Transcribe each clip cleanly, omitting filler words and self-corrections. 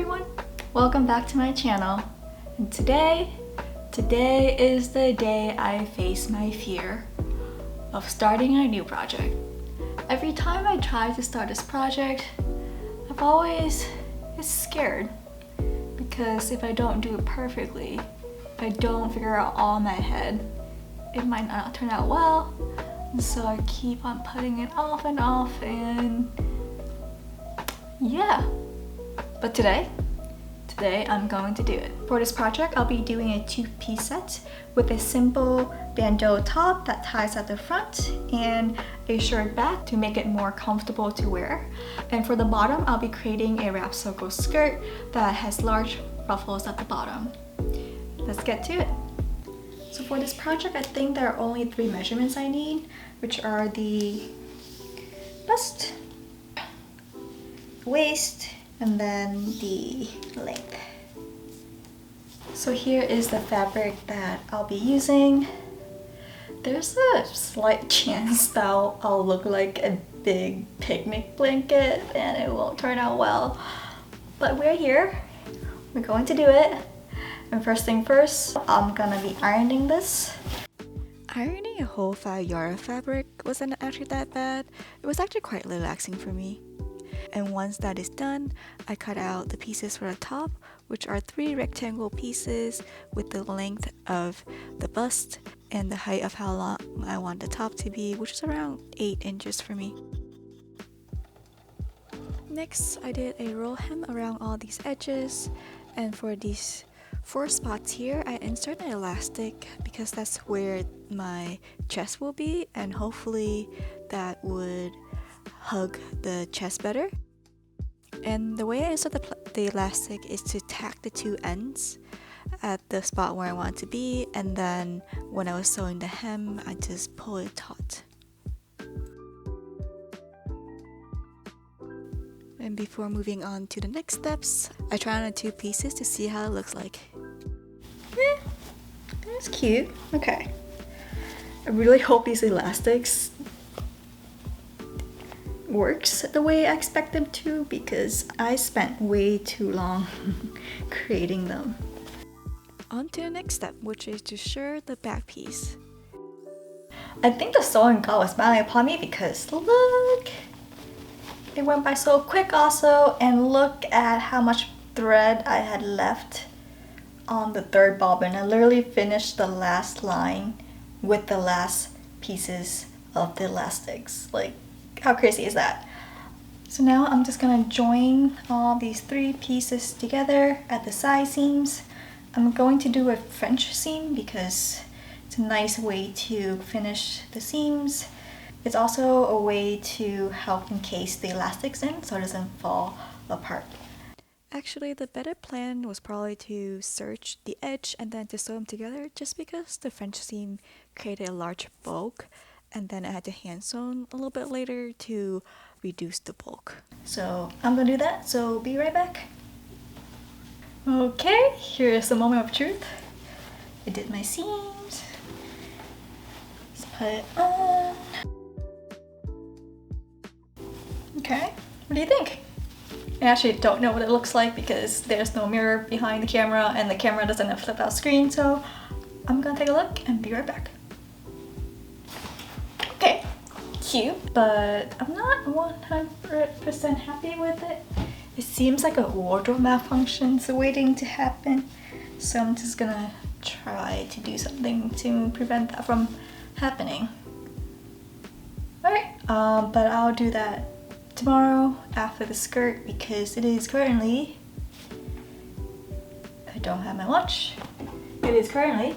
everyone! Welcome back to my channel. And today is the day I face my fear of starting a new project. Every time I try to start this project, I've always is scared because if I don't do it perfectly, if I don't figure out all in my head, it might not turn out well. And so I keep on putting it off and yeah. But today I'm going to do it. For this project, I'll be doing a two-piece set with a simple bandeau top that ties at the front and a shirred back to make it more comfortable to wear. And for the bottom, I'll be creating a wrap circle skirt that has large ruffles at the bottom. Let's get to it. So for this project, I think there are only 3 measurements I need, which are the bust, waist, and then the length. So here is the fabric that I'll be using. There's a slight chance that I'll look like a big picnic blanket and it won't turn out well. But we're here. We're going to do it. And first thing first, I'm gonna be ironing this. Ironing a whole 5 yard of fabric wasn't actually that bad. It was actually quite relaxing for me. And once that is done, I cut out the pieces for the top, which are 3 rectangle pieces with the length of the bust and the height of how long I want the top to be, which is around 8 inches for me. Next, I did a roll hem around all these edges, and for these 4 spots here, I insert an elastic because that's where my chest will be, and hopefully that would hug the chest better. And the way I insert the elastic is to tack the 2 ends at the spot where I want it to be, and then when I was sewing the hem, I just pull it taut. And before moving on to the next steps, I try on the 2 pieces to see how it looks like. That's cute. Okay. I really hope these elastics works the way I expect them to because I spent way too long creating them. On to the next step, which is to shirred the back piece. I think the sewing god was smiling upon me because look! It went by so quick also, and look at how much thread I had left on the 3rd bobbin. I literally finished the last line with the last pieces of the elastics. Like, how crazy is that? So now I'm just gonna join all these 3 pieces together at the side seams. I'm going to do a French seam because it's a nice way to finish the seams. It's also a way to help encase the elastics in so it doesn't fall apart. Actually, the better plan was probably to serge the edge and then to sew them together, just because the French seam created a large bulk, and then I had to hand sew a little bit later to reduce the bulk. So I'm gonna do that, so be right back. Okay, here's the moment of truth. I did my seams. Let's put it on. Okay, what do you think? I actually don't know what it looks like because there's no mirror behind the camera and the camera doesn't have a flip out screen, so I'm gonna take a look and be right back. Okay, cute, but I'm not 100% happy with it. It seems like a wardrobe malfunction's waiting to happen, so I'm just gonna try to do something to prevent that from happening. Alright, but I'll do that tomorrow after the skirt because it is currently, I don't have my watch, it is currently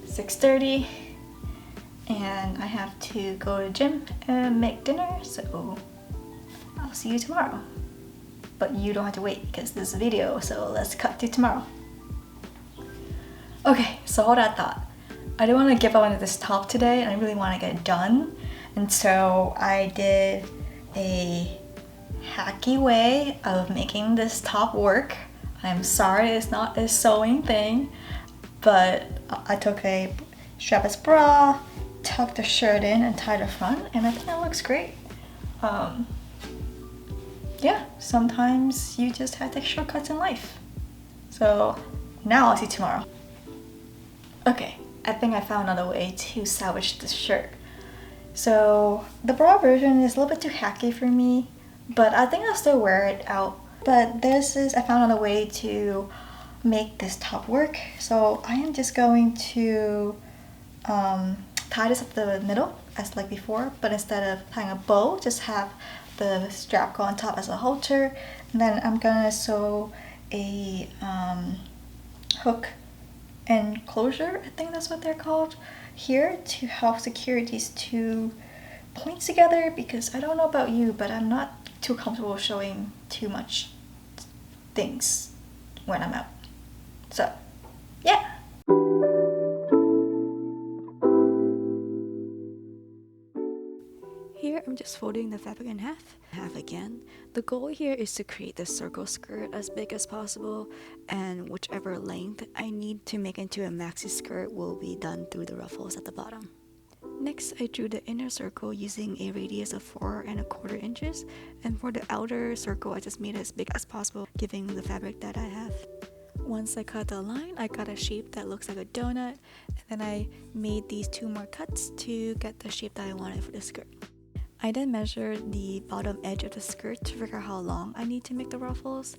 6:30 and I have to go to the gym and make dinner, so I'll see you tomorrow. But you don't have to wait because this is a video, so let's cut to tomorrow. Okay, so hold that thought. I didn't want to give up on this top today and I really want to get it done. And so I did a hacky way of making this top work. I'm sorry it's not a sewing thing, but I took a strapless bra, tucked the shirt in and tied the front, and I think that looks great. yeah, sometimes you just have to take shortcuts in life. So now I'll see you tomorrow. Okay, I think I found another way to salvage this shirt. So the bra version is a little bit too hacky for me, but I think I'll still wear it out. But I found another way to make this top work. So I am just going to tie this up the middle as like before, but instead of tying a bow, just have the strap go on top as a halter, and then I'm gonna sew a hook enclosure, I think that's what they're called, here to help secure these two points together, because I don't know about you, but I'm not too comfortable showing too much things when I'm out. So yeah. Here I'm just folding the fabric in half again. The goal here is to create the circle skirt as big as possible, and whichever length I need to make into a maxi skirt will be done through the ruffles at the bottom. Next, I drew the inner circle using a radius of 4¼ inches, and for the outer circle I just made it as big as possible, giving the fabric that I have. Once I cut the line, I got a shape that looks like a donut, and then I made these 2 more cuts to get the shape that I wanted for the skirt. I then measured the bottom edge of the skirt to figure out how long I need to make the ruffles.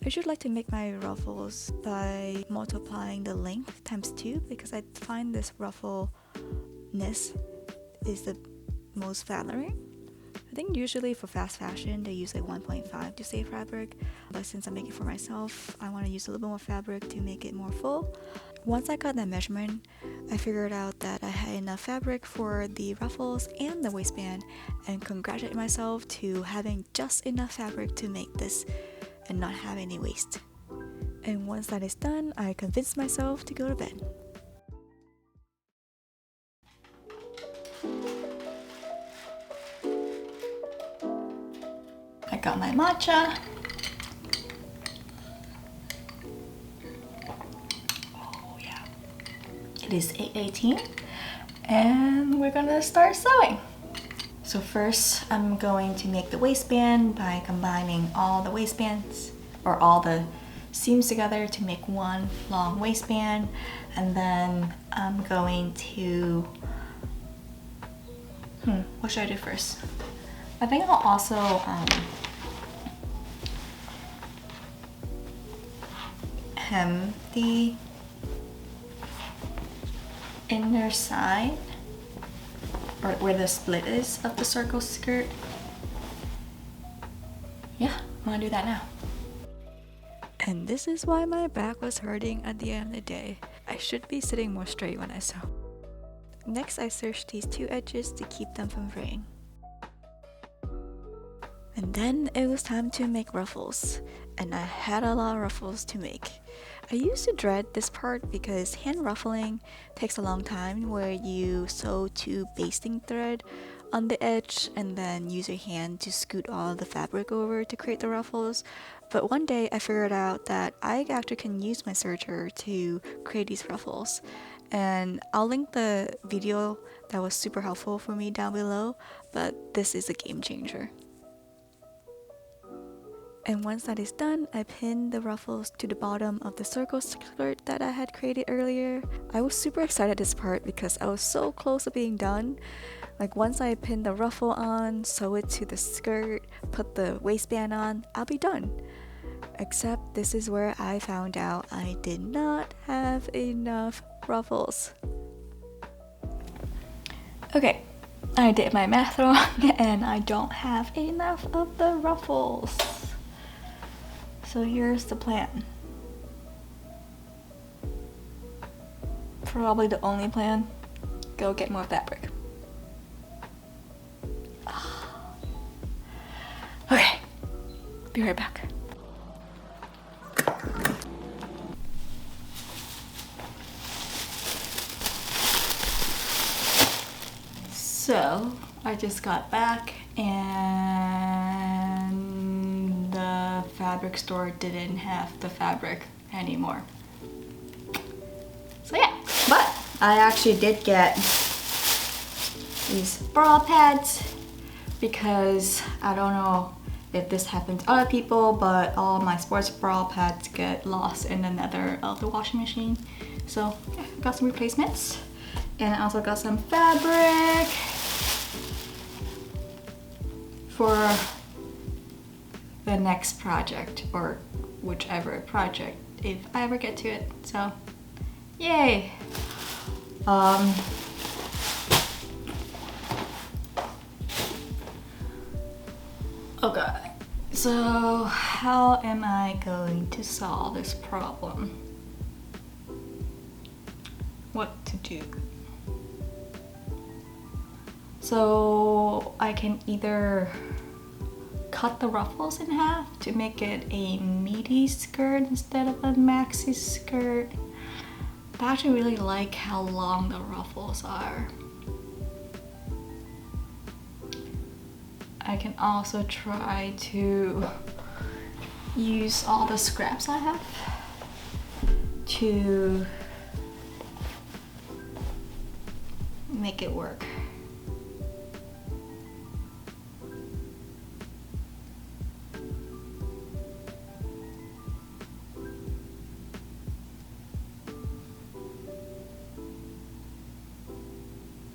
I usually like to make my ruffles by multiplying the length times 2, because I find this ruffleness is the most flattering. I think usually for fast fashion they use like 1.5 to save fabric, but since I'm making it for myself, I want to use a little bit more fabric to make it more full. Once I got that measurement, I figured out that I had enough fabric for the ruffles and the waistband, and congratulated myself to having just enough fabric to make this and not have any waste. And once that is done, I convinced myself to go to bed. I got my matcha. Oh yeah. It is 8:18 and we're gonna start sewing. So first I'm going to make the waistband by combining all the waistbands or all the seams together to make one long waistband, and then I'm going to what should I do first? I think I'll also hem the inner side, or where the split is of the circle skirt. Yeah, I'm gonna do that now. And this is why my back was hurting at the end of the day. I should be sitting more straight when I sew. Next, I serged these 2 edges to keep them from fraying. And then it was time to make ruffles, and I had a lot of ruffles to make. I used to dread this part because hand ruffling takes a long time, where you sew 2 basting thread on the edge and then use your hand to scoot all the fabric over to create the ruffles. But one day I figured out that I actually can use my serger to create these ruffles, and I'll link the video that was super helpful for me down below, but this is a game changer. And once that is done, I pinned the ruffles to the bottom of the circle skirt that I had created earlier. I was super excited at this part because I was so close to being done. Like once I pin the ruffle on, sew it to the skirt, put the waistband on, I'll be done. Except this is where I found out I did not have enough ruffles. Okay, I did my math wrong and I don't have enough of the ruffles. So here's the plan. Probably the only plan. Go get more fabric. Okay, be right back. So I just got back and the fabric store didn't have the fabric anymore. So yeah, but I actually did get these bra pads because I don't know if this happened to other people, but all my sports bra pads get lost in the nether of the washing machine. So yeah, got some replacements. And I also got some fabric for the next project, or whichever project, if I ever get to it. So yay! Okay, so how am I going to solve this problem? What to do? So I can either cut the ruffles in half to make it a midi skirt instead of a maxi skirt. I actually really like how long the ruffles are. I can also try to use all the scraps I have to make it work.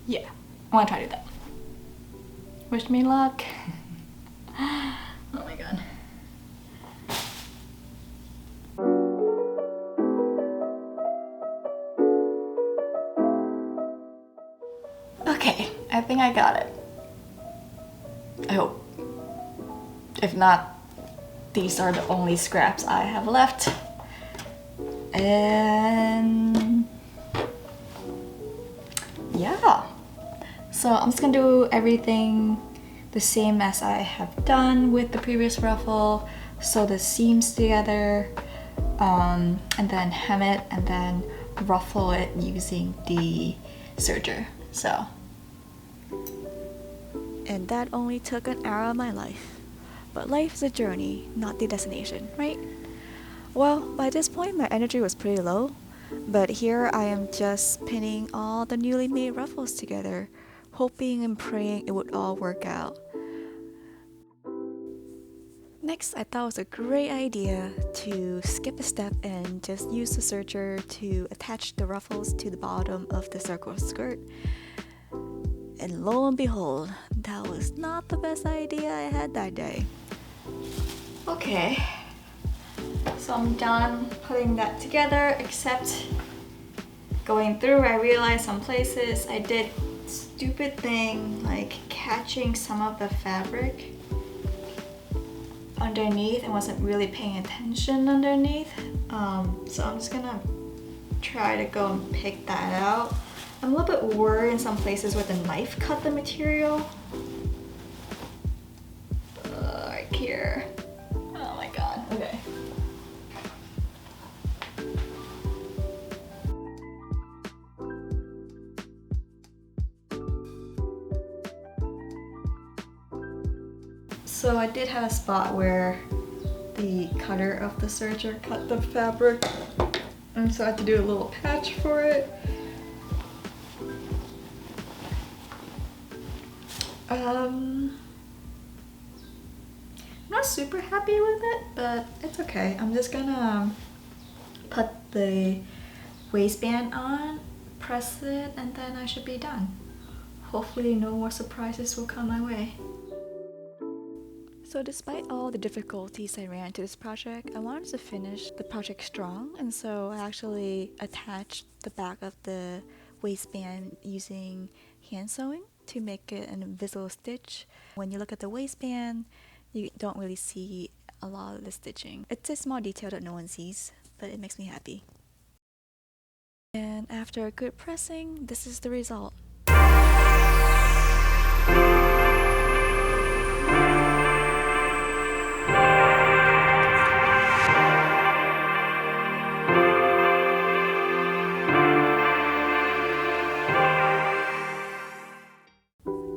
Yeah, I want to try to do that. Wish me luck. Oh my god. Okay, I think I got it. I hope. If not, these are the only scraps I have left. And yeah. So I'm just gonna do everything the same as I have done with the previous ruffle. Sew the seams together, and then hem it, and then ruffle it using the serger. So. And that only took an hour of my life. But life is a journey, not the destination, right? Well, by this point my energy was pretty low, but here I am just pinning all the newly made ruffles together, hoping and praying it would all work out. Next, I thought it was a great idea to skip a step and just use the serger to attach the ruffles to the bottom of the circle skirt. And lo and behold, that was not the best idea I had that day. Okay, so I'm done putting that together, except going through, I realized some places I did stupid thing like catching some of the fabric underneath and wasn't really paying attention underneath. So I'm just gonna try to go and pick that out. I'm a little bit worried in some places where the knife cut the material. Right here. Oh my god, okay. So I did have a spot where the cutter of the serger cut the fabric, and so I had to do a little patch for it. I'm not super happy with it, but it's okay. I'm just gonna put the waistband on, press it, and then I should be done. Hopefully no more surprises will come my way. So despite all the difficulties I ran to this project, I wanted to finish the project strong, and so I actually attached the back of the waistband using hand sewing to make it an invisible stitch. When you look at the waistband, you don't really see a lot of the stitching. It's a small detail that no one sees, but it makes me happy. And after a good pressing, this is the result.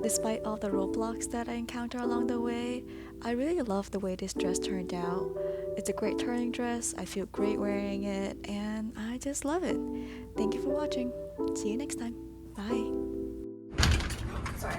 Despite all the roadblocks that I encounter along the way, I really love the way this dress turned out. It's a great turning dress, I feel great wearing it, and I just love it. Thank you for watching. See you next time. Bye. Sorry,